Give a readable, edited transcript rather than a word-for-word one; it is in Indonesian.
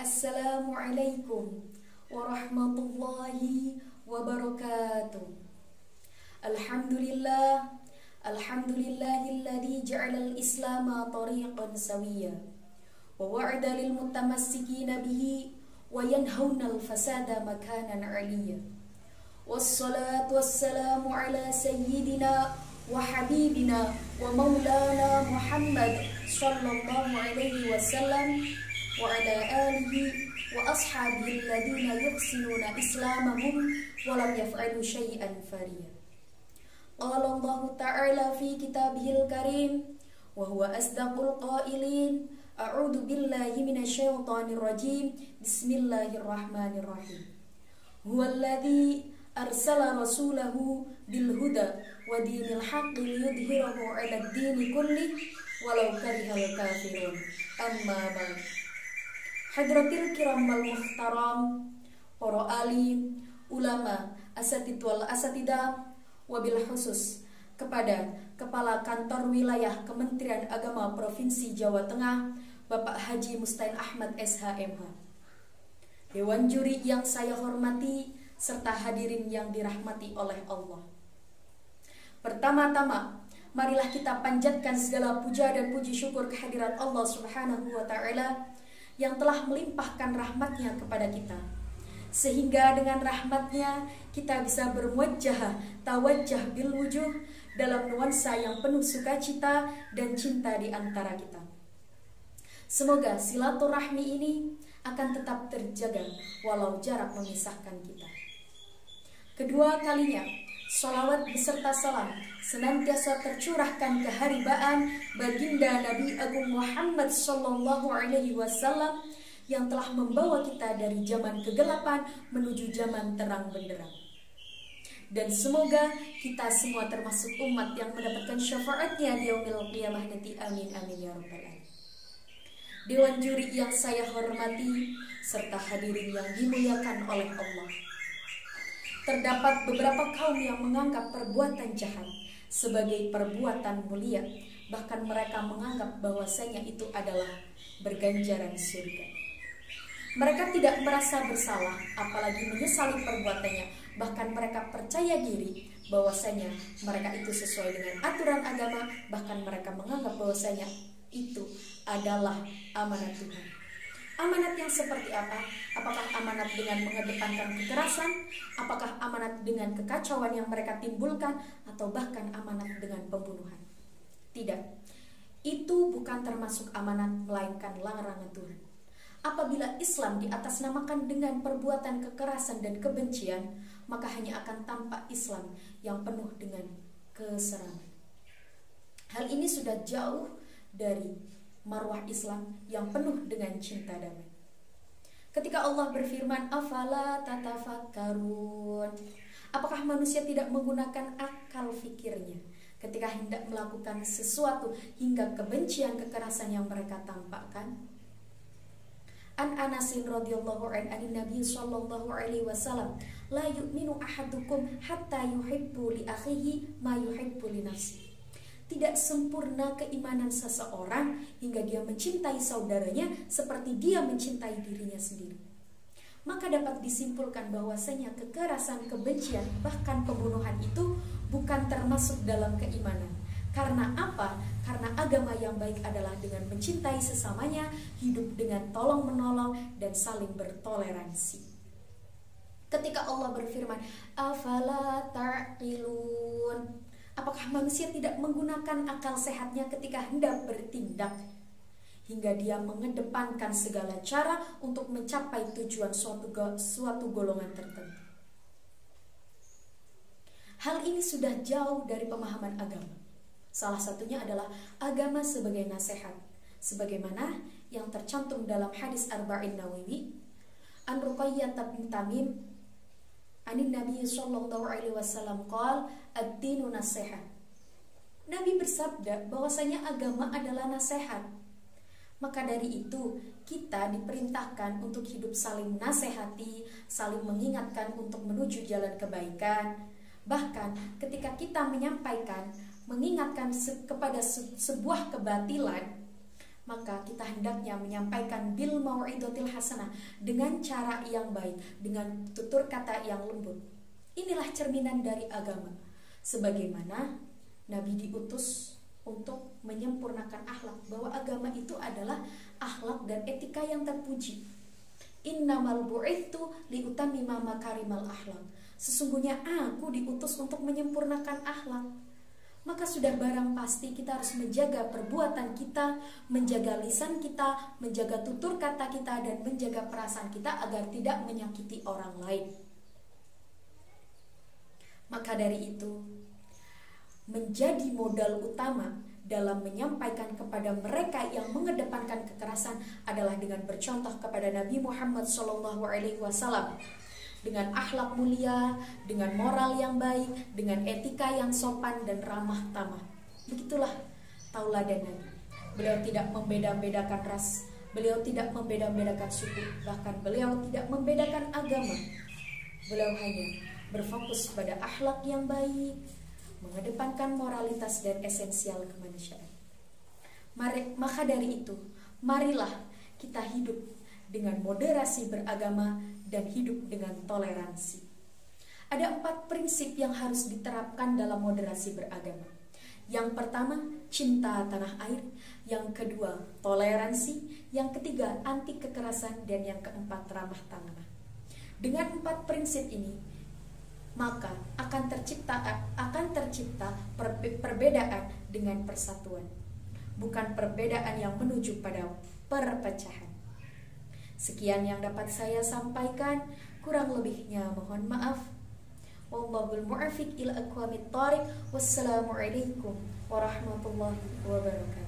Assalamualaikum warahmatullahi wabarakatuh. Alhamdulillahilladzi ja'alal islama tariqan sawiyya wa wa'ada lil mutamassikina bihi wa yanhaunal fasada makanan 'aliyya. Wassalatu wassalamu ala sayyidina wa habibina wa maulana Muhammad sallallahu alaihi wasallam wa ala alihi wa ashabihi alladhina yuhsinuna islamahum wa lam yaf'alu syai'an fariya. Qala Allah ta'ala fi kitabihil karim wa huwa asdaqul qailin. A'udzu billahi minasyaitonir rajim. Bismillahirrahmanirrahim. Huwallazi arsala rasulahu bil huda wa dinil haqqi liyudhhirahu 'alad dini kullih walau karihal kafirun. Amma ba'd. Hadratil kiram wal muhtaram, para alim, ulama, asatid wal asatidah, wabil khusus kepada Kepala Kantor Wilayah Kementerian Agama Provinsi Jawa Tengah, Bapak Haji Mustain Ahmad SH.MH. Dewan juri yang saya hormati serta hadirin yang dirahmati oleh Allah. Pertama-tama, marilah kita panjatkan segala puja dan puji syukur kehadirat Allah Subhanahu wa Ta'ala yang telah melimpahkan rahmatnya kepada kita, sehingga dengan rahmatnya kita bisa bermuwajjah tawajjah bil wujuh dalam nuansa yang penuh sukacita dan cinta di antara kita. Semoga silaturahmi ini akan tetap terjaga walau jarak memisahkan kita. Kedua kalinya, sholawat beserta salam senantiasa tercurahkan keharibaan baginda Nabi Agung Muhammad sallallahu alaihi wasallam yang telah membawa kita dari zaman kegelapan menuju zaman terang benderang. Dan semoga kita semua termasuk umat yang mendapatkan syafaatnya di yaumil qiyamah nanti. Amin amin ya rabbal alamin. Dewan juri yang saya hormati serta hadirin yang dimuliakan oleh Allah. Terdapat beberapa kaum yang menganggap perbuatan jahat sebagai perbuatan mulia, bahkan mereka menganggap bahwasanya itu adalah berganjaran surga. Mereka tidak merasa bersalah, apalagi menyesali perbuatannya. Bahkan mereka percaya diri bahwasanya mereka itu sesuai dengan aturan agama. Bahkan mereka menganggap bahwasanya itu adalah amanat Tuhan. Amanat yang seperti apa? Apakah amanat dengan mengedepankan kekerasan? Apakah amanat dengan kekacauan yang mereka timbulkan? Atau bahkan amanat dengan pembunuhan? Tidak. Itu bukan termasuk amanat, melainkan larangan Tuhan. Apabila Islam diatasnamakan dengan perbuatan kekerasan dan kebencian, maka hanya akan tampak Islam yang penuh dengan keserangan. Hal ini sudah jauh dari marwah Islam yang penuh dengan cinta damai. Ketika Allah berfirman, afala tatafakkarun, apakah manusia tidak menggunakan akal fikirnya ketika hendak melakukan sesuatu hingga kebencian kekerasan yang mereka tampakkan? An Anasin radhiyallahu anhu Nabi sallallahu alaihi wasallam, la yu'minu ahadukum hatta yuhibbu li akhihi ma yuhibbu li nafsihi. Tidak sempurna keimanan seseorang hingga dia mencintai saudaranya seperti dia mencintai dirinya sendiri. Maka dapat disimpulkan bahwasanya kekerasan, kebencian, bahkan pembunuhan itu bukan termasuk dalam keimanan. Karena apa? Karena agama yang baik adalah dengan mencintai sesamanya, hidup dengan tolong-menolong, dan saling bertoleransi. Ketika Allah berfirman, afala ta'qilun, apakah manusia tidak menggunakan akal sehatnya ketika hendak bertindak hingga dia mengedepankan segala cara untuk mencapai tujuan suatu golongan tertentu? Hal ini sudah jauh dari pemahaman agama. Salah satunya adalah agama sebagai nasihat, sebagaimana yang tercantum dalam hadis Arba'in Nawawi, An Ruqayyah bin Tamim anin Nabi sallallahu alaihi wasallam qala ad-dinu nasihat. Nabi bersabda bahwasanya agama adalah nasihat. Maka dari itu kita diperintahkan untuk hidup saling nasihati, saling mengingatkan untuk menuju jalan kebaikan. Bahkan ketika kita menyampaikan, mengingatkan kepada sebuah kebatilan, maka kita hendaknya menyampaikan bil mau'idotil hasanah, dengan cara yang baik, dengan tutur kata yang lembut. Inilah cerminan dari agama. Sebagaimana Nabi diutus untuk menyempurnakan akhlak, bahwa agama itu adalah akhlak dan etika yang terpuji. Innamal bu'itsu liutammima makarimal akhlak. Sesungguhnya aku diutus untuk menyempurnakan akhlak. Maka sudah barang pasti kita harus menjaga perbuatan kita, menjaga lisan kita, menjaga tutur kata kita, dan menjaga perasaan kita agar tidak menyakiti orang lain. Maka dari itu, menjadi modal utama dalam menyampaikan kepada mereka yang mengedepankan kekerasan adalah dengan bercontoh kepada Nabi Muhammad SAW, dengan akhlak mulia, dengan moral yang baik, dengan etika yang sopan dan ramah tamah. Begitulah tauladan Nabi. Beliau tidak membeda-bedakan ras, beliau tidak membeda-bedakan suku, bahkan beliau tidak membedakan agama. Beliau hanya berfokus pada akhlak yang baik, mengedepankan moralitas dan esensial kemanusiaan. Maka dari itu, marilah kita hidup dengan moderasi beragama dan hidup dengan toleransi. Ada 4 prinsip yang harus diterapkan dalam moderasi beragama. Yang pertama, cinta tanah air. Yang kedua, toleransi. Yang ketiga, anti kekerasan. Dan yang keempat, ramah tamah. Dengan 4 prinsip ini, maka akan tercipta perbedaan dengan persatuan, bukan perbedaan yang menuju pada perpecahan. Sekian yang dapat saya sampaikan, kurang lebihnya mohon maaf. Wallahul muwaffiq ila aqwamit thoriq. Wassalamualaikum warahmatullahi wabarakatuh.